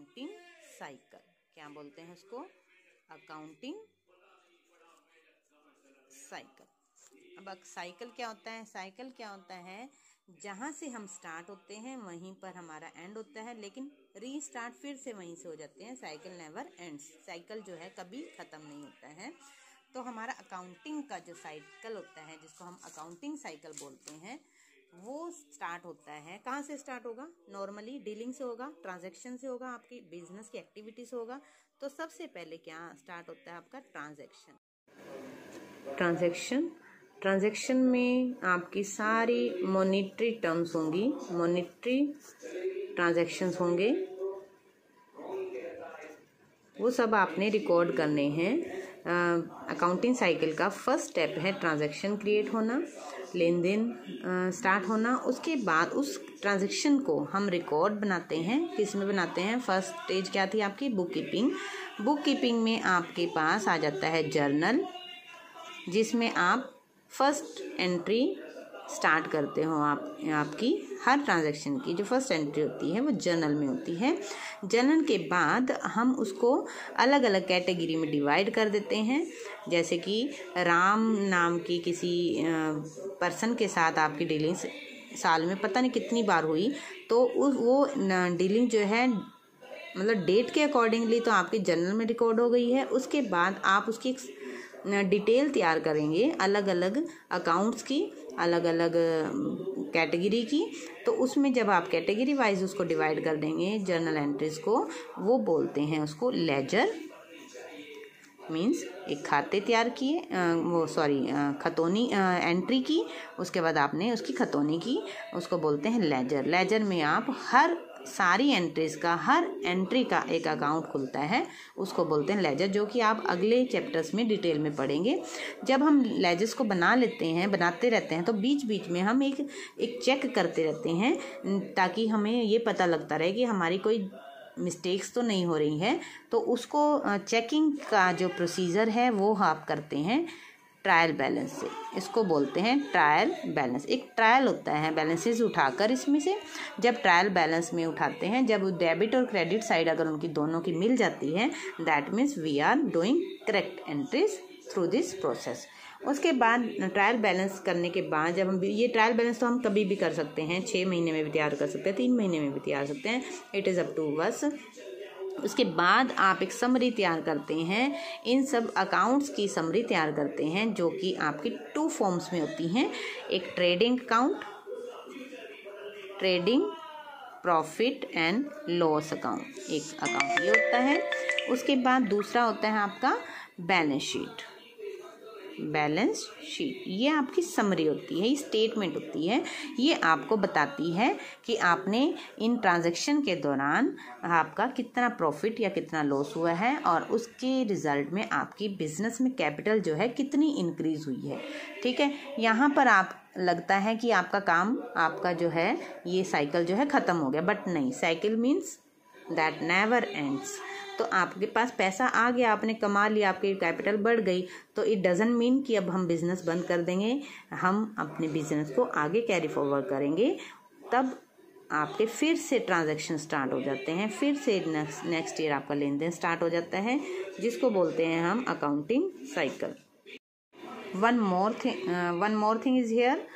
Accounting cycle. क्या बोलते हैं उसको? Accounting cycle. अब साइकिल क्या होता है? साइकिल क्या होता है? जहाँ से हम स्टार्ट होते हैं वहीं पर हमारा एंड होता है, लेकिन रीस्टार्ट फिर से वहीं से हो जाते हैं। Cycle never ends. साइकिल जो है कभी ख़त्म नहीं होता है। तो हमारा अकाउंटिंग का जो साइकिल होता है, जिसको हम अकाउंटिंग साइकिल बोलते हैं, वो स्टार्ट होता है। कहाँ से स्टार्ट होगा? नॉर्मली डीलिंग से होगा, ट्रांजैक्शन से होगा, आपकी बिजनेस की एक्टिविटी से होगा। तो सबसे पहले क्या स्टार्ट होता है? आपका ट्रांजैक्शन। ट्रांजैक्शन में आपकी सारी मॉनेटरी टर्म्स होंगी, मॉनेटरी ट्रांजैक्शंस होंगे, वो सब आपने रिकॉर्ड करने हैं। अकाउंटिंग साइकिल का फर्स्ट स्टेप है ट्रांजैक्शन क्रिएट होना, लेन देन स्टार्ट होना। उसके बाद उस ट्रांजैक्शन को हम रिकॉर्ड बनाते हैं। किस में बनाते हैं? फर्स्ट स्टेज क्या थी आपकी? Book keeping. बुक कीपिंग में आपके पास आ जाता है जर्नल, जिसमें आप फर्स्ट एंट्री स्टार्ट करते हो। आपकी हर ट्रांजैक्शन की जो फर्स्ट एंट्री होती है वो जर्नल में होती है। जर्नल के बाद हम उसको अलग अलग कैटेगरी में डिवाइड कर देते हैं। जैसे कि राम नाम की किसी पर्सन के साथ आपकी डीलिंग साल में पता नहीं कितनी बार हुई, तो वो डीलिंग जो है मतलब डेट के अकॉर्डिंगली तो आपकी जर्नल में रिकॉर्ड हो गई है। उसके बाद आप उसकी एक डिटेल तैयार करेंगे अलग अलग अकाउंट्स की, अलग अलग कैटेगरी की। तो उसमें जब आप कैटेगरी वाइज उसको डिवाइड कर देंगे जर्नल एंट्रीज को, वो बोलते हैं उसको लेजर। मीन्स एक खाते तैयार किए, खतौनी एंट्री की, उसके बाद आपने उसकी खतौनी की, उसको बोलते हैं लेजर। लेजर में आप सारी एंट्रीज का, हर एंट्री का एक अकाउंट खुलता है, उसको बोलते हैं लेजर, जो कि आप अगले चैप्टर्स में डिटेल में पढ़ेंगे। जब हम लेजर्स को बनाते रहते हैं तो बीच बीच में हम एक चेक करते रहते हैं, ताकि हमें ये पता लगता रहे कि हमारी कोई मिस्टेक्स तो नहीं हो रही है। तो उसको चेकिंग का जो प्रोसीजर है वो आप करते हैं ट्रायल बैलेंस से। इसको बोलते हैं ट्रायल बैलेंस। एक ट्रायल होता है बैलेंसेस उठाकर, इसमें से जब ट्रायल बैलेंस में उठाते हैं, जब डेबिट और क्रेडिट साइड अगर उनकी दोनों की मिल जाती है, that means we are doing correct entries through this process. उसके बाद ट्रायल बैलेंस करने के बाद जब हम ये ट्रायल बैलेंस तो हम कभी भी कर सकते हैं, 6 महीने में भी तैयार कर सकते हैं, 3 महीने में भी तैयार कर सकते हैं, it is up to us. उसके बाद आप एक समरी तैयार करते हैं, इन सब अकाउंट्स की समरी तैयार करते हैं, जो कि आपकी 2 फॉर्म्स में होती हैं। एक trading account, trading profit and loss account, एक अकाउंट ये होता है। उसके बाद दूसरा होता है आपका बैलेंस शीट। बैलेंस शीट ये आपकी समरी होती है, ये स्टेटमेंट होती है। ये आपको बताती है कि आपने इन ट्रांजैक्शन के दौरान आपका कितना प्रॉफिट या कितना लॉस हुआ है, और उसके रिजल्ट में आपकी बिजनेस में कैपिटल जो है कितनी इंक्रीज हुई है। ठीक है, यहाँ पर आप लगता है कि आपका जो है ये साइकिल जो है ख़त्म हो गया, बट नहीं, cycle means that never ends. तो आपके पास पैसा आ गया, आपने कमा लिया, आपकी कैपिटल बढ़ गई, तो इट डजंट मीन कि अब हम बिज़नेस बंद कर देंगे। हम अपने बिजनेस को आगे कैरी फॉरवर्ड करेंगे, तब आपके फिर से ट्रांजैक्शन स्टार्ट हो जाते हैं, फिर से नेक्स्ट ईयर आपका लेन देन स्टार्ट हो जाता है, जिसको बोलते हैं हम accounting cycle. One more thing is here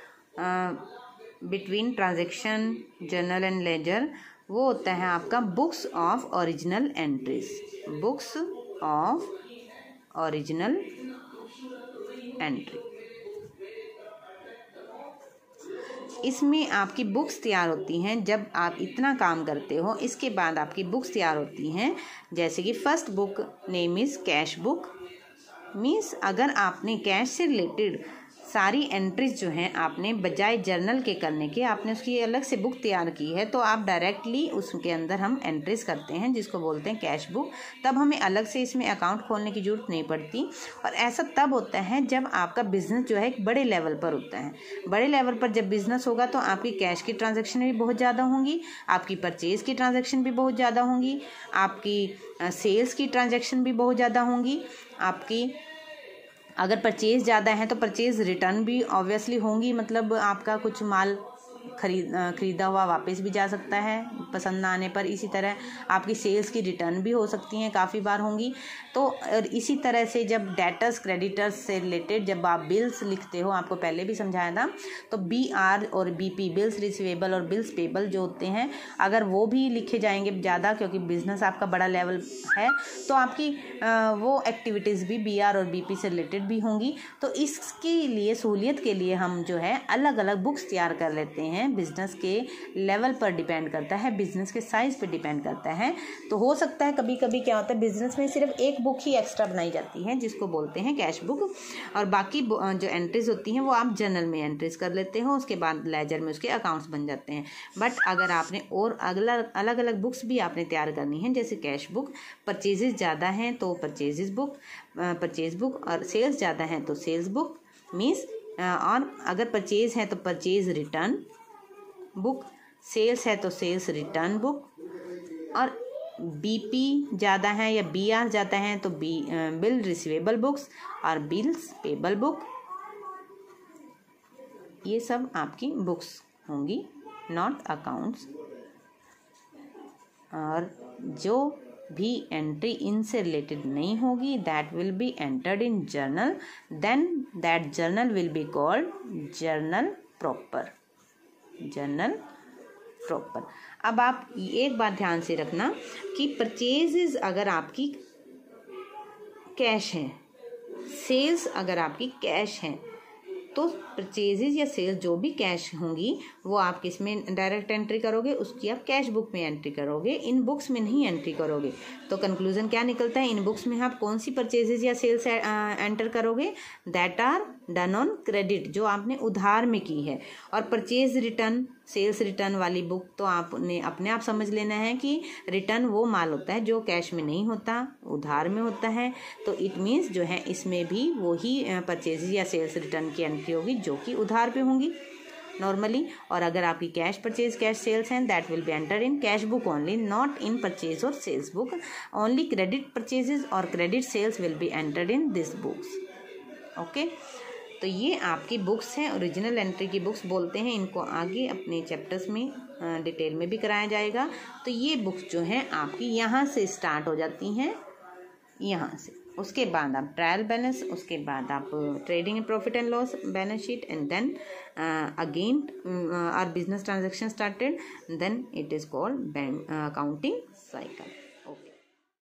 between transaction, journal and ledger, वो होता है आपका books of original entries. Books of original entry, इसमें आपकी बुक्स तैयार होती हैं जब आप इतना काम करते हो। इसके बाद आपकी बुक्स तैयार होती हैं, जैसे कि first book name is cash book. Means अगर आपने कैश से रिलेटेड सारी एंट्रीज जो हैं आपने बजाय जर्नल के करने के, आपने उसकी अलग से बुक तैयार की है, तो आप डायरेक्टली उसके अंदर हम एंट्रीज करते हैं, जिसको बोलते हैं कैश बुक। तब हमें अलग से इसमें अकाउंट खोलने की जरूरत नहीं पड़ती। और ऐसा तब होता है जब आपका बिजनेस जो है एक बड़े लेवल पर होता है। बड़े लेवल पर जब बिजनेस होगा तो आपकी कैश की ट्रांजैक्शन भी बहुत ज़्यादा होंगी, आपकी परचेज़ की ट्रांजैक्शन भी बहुत ज़्यादा होंगी, आपकी सेल्स की ट्रांजैक्शन भी बहुत ज़्यादा होंगी। आपकी अगर परचेज़ ज़्यादा है तो परचेज़ रिटर्न भी ऑब्वियसली होंगी, मतलब आपका कुछ माल खरीदा हुआ वापस भी जा सकता है पसंद ना आने पर। इसी तरह आपकी सेल्स की रिटर्न भी हो सकती हैं, काफ़ी बार होंगी। तो और इसी तरह से जब डेटर्स क्रेडिटर्स से रिलेटेड जब आप बिल्स लिखते हो, आपको पहले भी समझाया था, तो BR और BP बिल्स रिसीवेबल और बिल्स पेबल जो होते हैं, अगर वो भी लिखे जाएंगे ज़्यादा, क्योंकि बिजनेस आपका बड़ा लेवल है, तो आपकी वो एक्टिविटीज़ भी BR और BP से रिलेटेड भी होंगी। तो इसके लिए सहूलियत के लिए हम जो है अलग अलग बुक्स तैयार कर लेते हैं। बिजनेस के लेवल पर डिपेंड करता है, बिजनेस के साइज़ पर डिपेंड करता है। तो हो सकता है कभी कभी क्या होता है, बिजनेस में सिर्फ एक बुक ही एक्स्ट्रा बनाई जाती है जिसको बोलते हैं कैश बुक, और बाकी जो एंट्रीज होती हैं वो आप जर्नल में एंट्रीज कर लेते हो, उसके बाद लेजर में उसके अकाउंट्स बन जाते हैं। बट अगर आपने और अलग अलग बुक्स भी आपने तैयार करनी है, जैसे कैश बुक, परचेजेस ज़्यादा हैं तो परचेज बुक, और सेल्स ज़्यादा हैं तो सेल्स बुक मीन्स, और अगर परचेज है तो परचेज रिटर्न बुक, सेल्स है तो सेल्स रिटर्न बुक, और BP ज़्यादा है या BR ज़्यादा है तो बिल रिसीवेबल बुक्स और बिल्स पेबल बुक। ये सब आपकी बुक्स होंगी, नॉट अकाउंट्स। और जो भी एंट्री इनसे रिलेटेड नहीं होगी, that will be entered in journal, then that journal will be called journal proper. अब आप एक बात ध्यान से रखना कि परचेजेस अगर आपकी कैश है, सेल्स अगर आपकी कैश है, तो परचेजेस या सेल्स जो भी कैश होंगी वो आप किस में डायरेक्ट एंट्री करोगे, उसकी आप कैश बुक में एंट्री करोगे, इन बुक्स में नहीं एंट्री करोगे। तो कंक्लूजन क्या निकलता है, इन बुक्स में आप कौन सी परचेजेस या सेल्स एंटर करोगे, that are done on credit, जो आपने उधार में की है। और परचेज रिटर्न, सेल्स रिटर्न वाली बुक तो आपने अपने आप समझ लेना है कि रिटर्न वो माल होता है जो कैश में नहीं होता, उधार में होता है। तो इट मीन्स जो है इसमें भी वही परचेज या सेल्स रिटर्न की एंट्री होगी जो कि उधार पे होंगी नॉर्मली। और अगर आपकी कैश परचेज कैश सेल्स हैं, that will be enter in cash book only, not in purchase और sales book. Only credit purchases और credit sales will be entered in this books. Okay, तो ये आपकी बुक्स हैं, ओरिजिनल एंट्री की books बोलते हैं इनको। आगे अपने चैप्टर्स में डिटेल में भी कराया जाएगा। तो ये बुक्स जो हैं आपकी यहाँ से स्टार्ट हो जाती हैं, यहाँ से। उसके बाद आप ट्रायल बैलेंस, उसके बाद आप trading profit and loss balance sheet, and then again our business transaction started, then it is called accounting cycle.